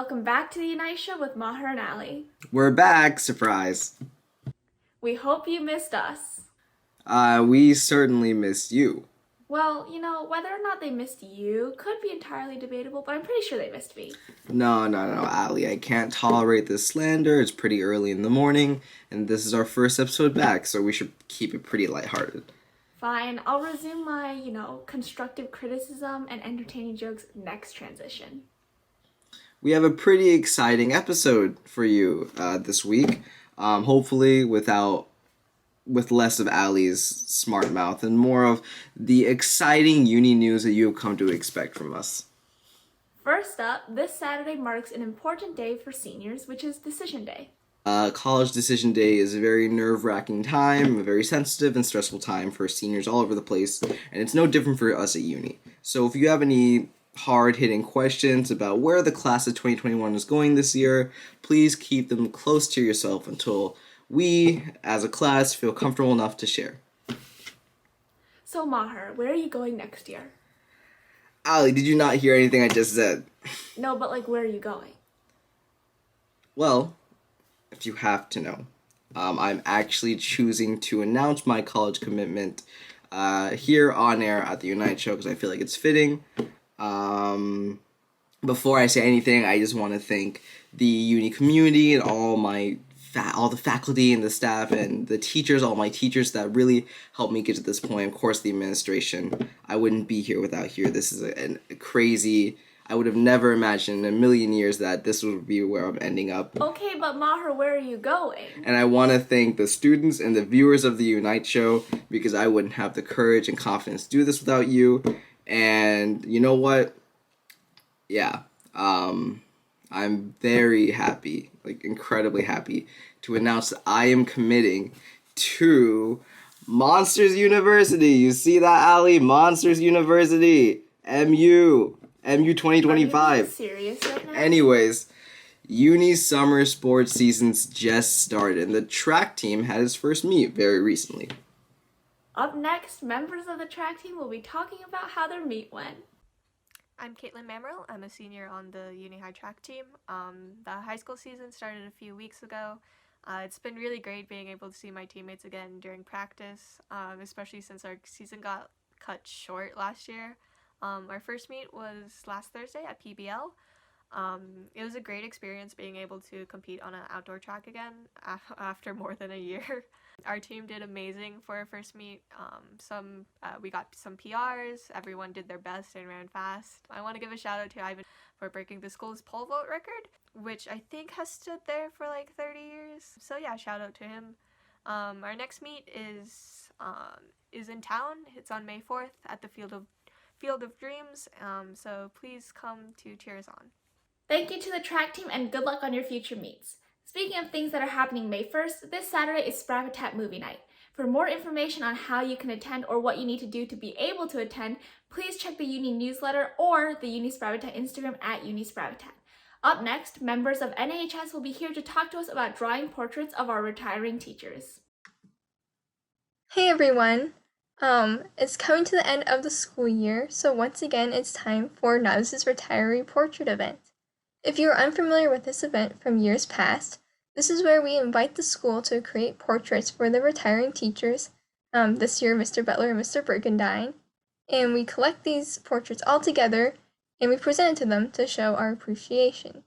welcome back to the Unite Show with Maher and Ali. We're back, surprise. We hope you missed us. We certainly missed you. Well, whether or not they missed you could be entirely debatable, but I'm pretty sure they missed me. No, Ali, I can't tolerate this slander. It's pretty early in the morning, and this is our first episode back, so we should keep it pretty lighthearted. Fine, I'll resume my, constructive criticism and entertaining jokes next transition. We have a pretty exciting episode for you this week. Hopefully with less of Ali's smart mouth and more of the exciting uni news that you have come to expect from us. First up, this Saturday marks an important day for seniors, which is Decision Day. College Decision Day is a very nerve-wracking time, a very sensitive and stressful time for seniors all over the place, and it's no different for us at uni. So if you have any hard-hitting questions about where the class of 2021 is going this year, please keep them close to yourself until we, as a class, feel comfortable enough to share. So Maher, where are you going next year? Ali, did you not hear anything I just said? No, but where are you going? Well, if you have to know, I'm actually choosing to announce my college commitment here on air at the Unite Show because I feel like it's fitting. Before I say anything, I just want to thank the uni community and all the faculty and the staff and the teachers, all my teachers that really helped me get to this point. Of course, the administration. I wouldn't be here without here. This is a crazy. I would have never imagined in a million years that this would be where I'm ending up. Okay, but Maher, where are you going? And I want to thank the students and the viewers of the Unite Show because I wouldn't have the courage and confidence to do this without you. And you know what? Yeah, I'm very happy, incredibly happy to announce that I am committing to Monsters University. You see that, Ali? Monsters University. MU 2025. Are you being serious right now? Anyways, uni summer sports seasons just started, and the track team had its first meet very recently. Up next, members of the track team will be talking about how their meet went. I'm Caitlin Mamrell. I'm a senior on the Uni High track team. The high school season started a few weeks ago. It's been really great being able to see my teammates again during practice, especially since our season got cut short last year. Our first meet was last Thursday at PBL. It was a great experience being able to compete on an outdoor track again after more than a year. Our team did amazing for our first meet. We got some PRs, everyone did their best and ran fast. I want to give a shout out to Ivan for breaking the school's pole vault record, which I think has stood there for 30 years. So yeah, shout out to him. Our next meet is in town. It's on May 4th at the Field of Dreams, so please come to cheer us on. Thank you to the track team and good luck on your future meets. Speaking of things that are happening May 1st, this Saturday is Spravitat Movie Night. For more information on how you can attend or what you need to do to be able to attend, please check the Uni newsletter or the Uni Spravitat Instagram at Uni Spravitat. Up next, members of NAHS will be here to talk to us about drawing portraits of our retiring teachers. Hey everyone! It's coming to the end of the school year, so once again it's time for Navs' retiree portrait event. If you are unfamiliar with this event from years past, this is where we invite the school to create portraits for the retiring teachers, this year Mr. Butler and Mr. Bergendine, and we collect these portraits all together and we present it to them to show our appreciation.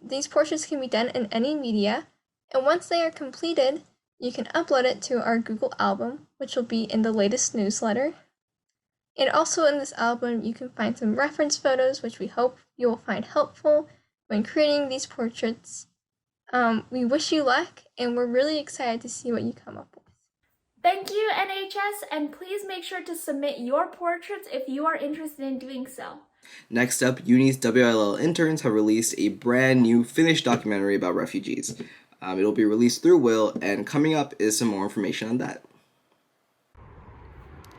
These portraits can be done in any media, and once they are completed, you can upload it to our Google album, which will be in the latest newsletter. And also in this album, you can find some reference photos, which we hope you will find helpful when creating these portraits. We wish you luck, and we're really excited to see what you come up with. Thank you, NHS, and please make sure to submit your portraits if you are interested in doing so. Next up, Uni's WILL interns have released a brand new finished documentary about refugees. It'll be released through Will, and coming up is some more information on that.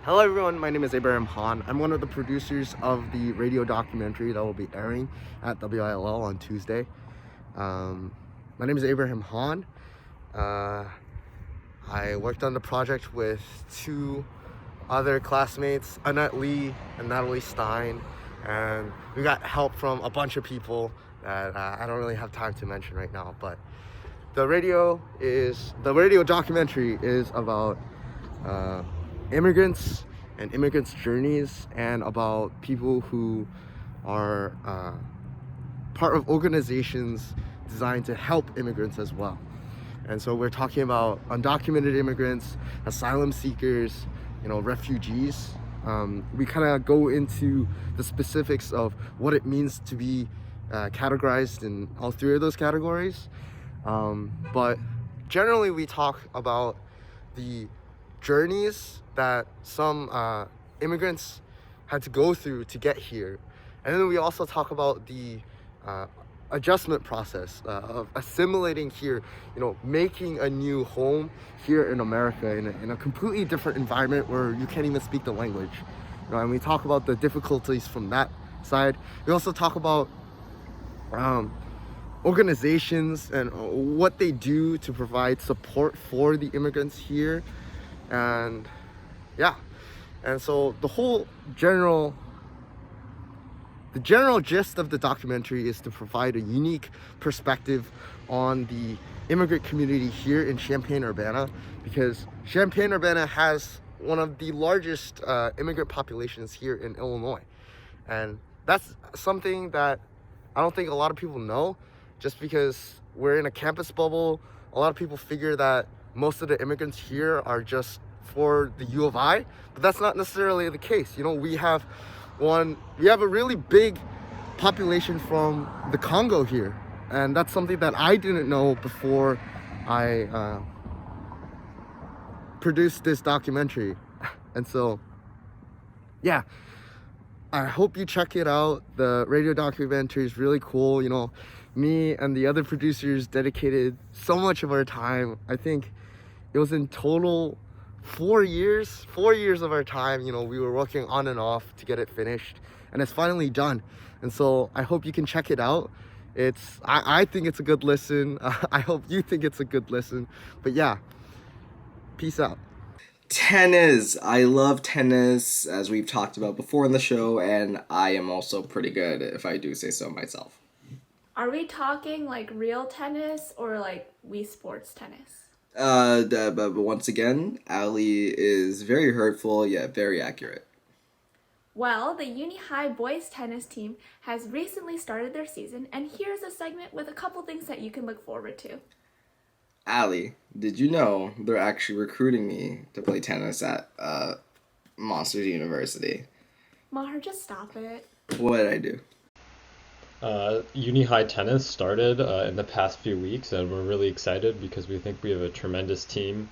Hello everyone, my name is Abraham Han. I'm one of the producers of the radio documentary that will be airing at WILL on Tuesday. My name is Abraham Han. I worked on the project with two other classmates, Annette Lee and Natalie Stein, and we got help from a bunch of people that I don't really have time to mention right now. But the radio documentary is about immigrants and immigrants' journeys, and about people who are part of organizations designed to help immigrants as well. And so we're talking about undocumented immigrants, asylum seekers, refugees. We kind of go into the specifics of what it means to be categorized in all three of those categories. But generally we talk about the journeys that some immigrants had to go through to get here. And then we also talk about the adjustment process of assimilating here, making a new home here in America in a completely different environment where you can't even speak the language. And we talk about the difficulties from that side. We also talk about organizations and what they do to provide support for the immigrants here. And yeah, and so the general gist of the documentary is to provide a unique perspective on the immigrant community here in Champaign-Urbana, because Champaign-Urbana has one of the largest immigrant populations here in Illinois. And that's something that I don't think a lot of people know. Just because we're in a campus bubble, a lot of people figure that most of the immigrants here are just for the U of I, but that's not necessarily the case. We have a really big population from the Congo here, and that's something that I didn't know before I produced this documentary. And so yeah, I hope you check it out. The radio documentary is really cool. Me and the other producers dedicated so much of our time. I think it was in total 4 years of our time. We were working on and off to get it finished, and it's finally done. And so I hope you can check it out. I think it's a good listen. I hope you think it's a good listen. But yeah, peace out. Tennis. I love tennis, as we've talked about before in the show, and I am also pretty good, if I do say so myself. Are we talking like real tennis or like Wii Sports tennis? But once again, Ali is very hurtful yet very accurate. Well, the Uni High boys tennis team has recently started their season, and here's a segment with a couple things that you can look forward to. Ali, did you know they're actually recruiting me to play tennis at Monsters University? Maher, just stop it. What did I do? Uni High Tennis started in the past few weeks, and we're really excited because we think we have a tremendous team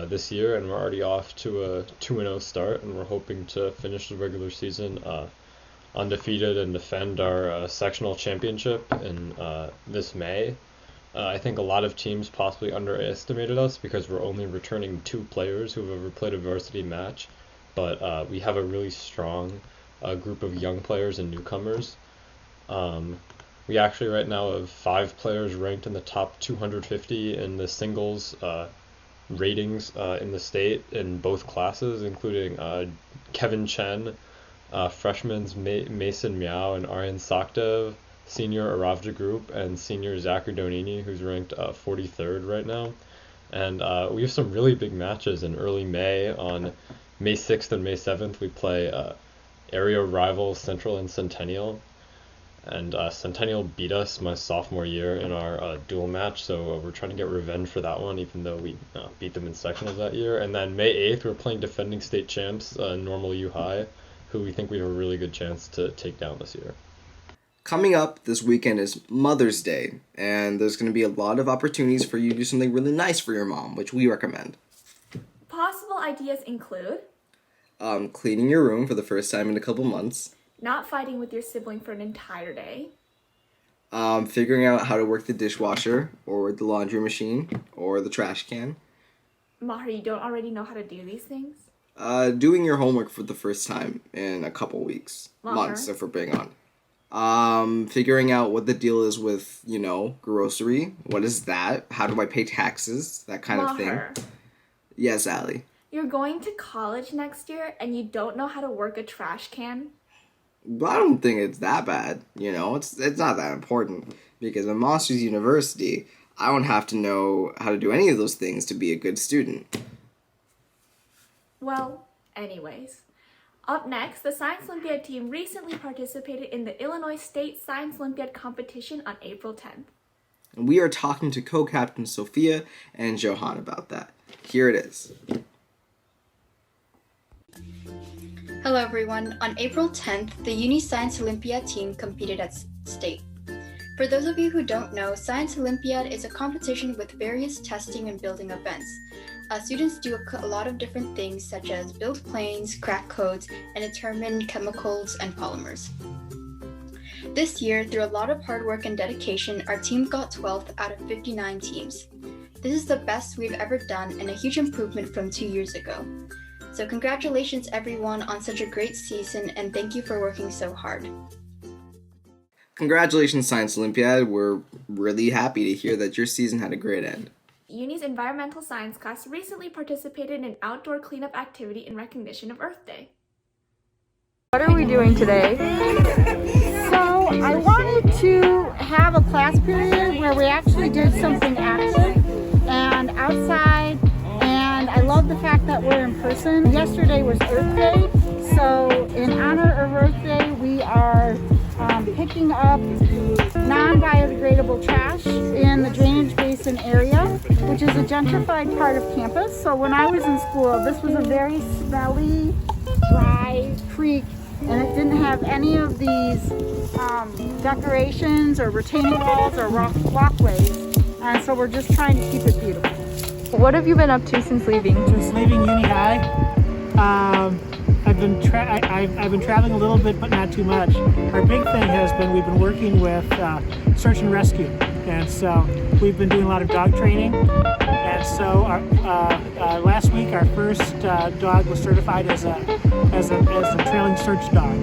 this year, and we're already off to a 2-0 start, and we're hoping to finish the regular season undefeated and defend our sectional championship in this May. I think a lot of teams possibly underestimated us because we're only returning 2 players who have ever played a varsity match, but we have a really strong group of young players and newcomers. We actually right now have 5 players ranked in the top 250 in the singles ratings in the state in both classes, including Kevin Chen, freshmen's Mason Miao and Aryan Sakdev, senior Aravja Group, and senior Zachary Donini, who's ranked 43rd right now. And we have some really big matches in early May. On May 6th and May 7th, we play area rivals Central and Centennial. And Centennial beat us my sophomore year in our dual match, so we're trying to get revenge for that one, even though we beat them in sectionals that year. And then May 8th, we're playing defending state champs, Normal U High, who we think we have a really good chance to take down this year. Coming up this weekend is Mother's Day, and there's going to be a lot of opportunities for you to do something really nice for your mom, which we recommend. Possible ideas include Cleaning your room for the first time in a couple months. not fighting with your sibling for an entire day. Figuring out how to work the dishwasher, or the laundry machine, or the trash can. Maher, you don't already know how to do these things? Doing your homework for the first time in a couple weeks. Maher? Months, if we're being on. Figuring out what the deal is with, grocery. What is that? How do I pay taxes? That kind of Maher, thing. Yes, Allie. you're going to college next year and you don't know how to work a trash can? But I don't think it's that bad, you know? It's not that important, because in Monsters University, I don't have to know how to do any of those things to be a good student. Well, anyways. Up next, the Science Olympiad team recently participated in the Illinois State Science Olympiad competition on April 10th. And we are talking to co-captains Sophia and Johan about that. Here it is. Hello everyone. On April 10th, the Uni Science Olympiad team competed at state. For those of you who don't know, Science Olympiad is a competition with various testing and building events. Students do a lot of different things such as build planes, crack codes, and determine chemicals and polymers. This year, through a lot of hard work and dedication, our team got 12th out of 59 teams. This is the best we've ever done and a huge improvement from 2 years ago. So congratulations everyone on such a great season, and thank you for working so hard. Congratulations, Science Olympiad. We're really happy to hear that your season had a great end. Uni's environmental science class recently participated in an outdoor cleanup activity in recognition of Earth Day. What are we doing today? So I wanted to have a class period where we actually did something active and outside, and I love the fact that we're in person. Yesterday was Earth Day, so in honor of Earth Day we are picking up non-biodegradable trash in the drainage basin area, which is a gentrified part of campus. So when I was in school, this was a very smelly, dry creek, and it didn't have any of these decorations or retaining walls or walkways, and so we're just trying to keep it beautiful. What have you been up to since leaving? Since leaving Uni High, I've been traveling a little bit, but not too much. Our big thing has been we've been working with search and rescue, and so we've been doing a lot of dog training. And so last week our first dog was certified as a trailing search dog.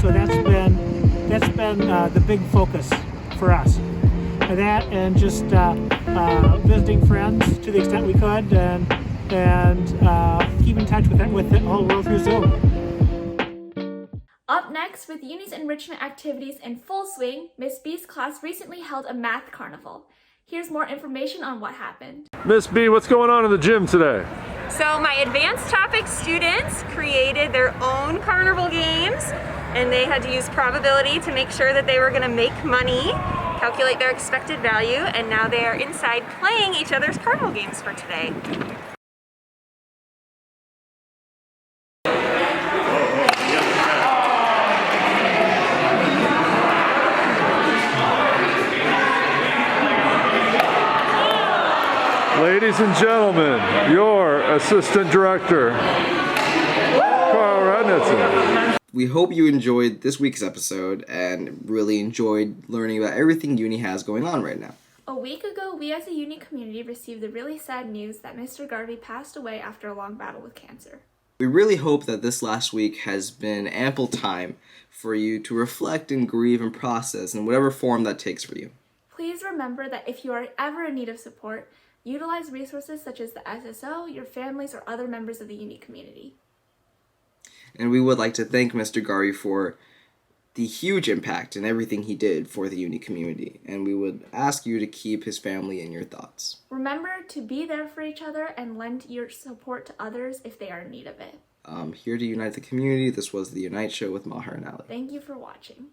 So that's been the big focus for us. And that, and just visiting friends to the extent we could, and keep in touch with the whole world through Zoom. Up next, with Uni's enrichment activities in full swing, Miss B's class recently held a math carnival. Here's more information on what happened. Miss B, what's going on in the gym today? So my advanced topic students created their own carnival games, and they had to use probability to make sure that they were going to make money, calculate their expected value, and now they are inside playing each other's carnival games for today. Ladies and gentlemen, your assistant director, Carl Radnitzer. We hope you enjoyed this week's episode and really enjoyed learning about everything Uni has going on right now. A week ago, we as a Uni community received the really sad news that Mr. Garvey passed away after a long battle with cancer. We really hope that this last week has been ample time for you to reflect and grieve and process in whatever form that takes for you. Please remember that if you are ever in need of support, utilize resources such as the SSO, your families, or other members of the Uni community. And we would like to thank Mr. Garvey for the huge impact and everything he did for the Uni community, and we would ask you to keep his family in your thoughts. Remember to be there for each other and lend your support to others if they are in need of it. Here to unite the community, this was the Unite Show with Maher and Ali. Thank you for watching.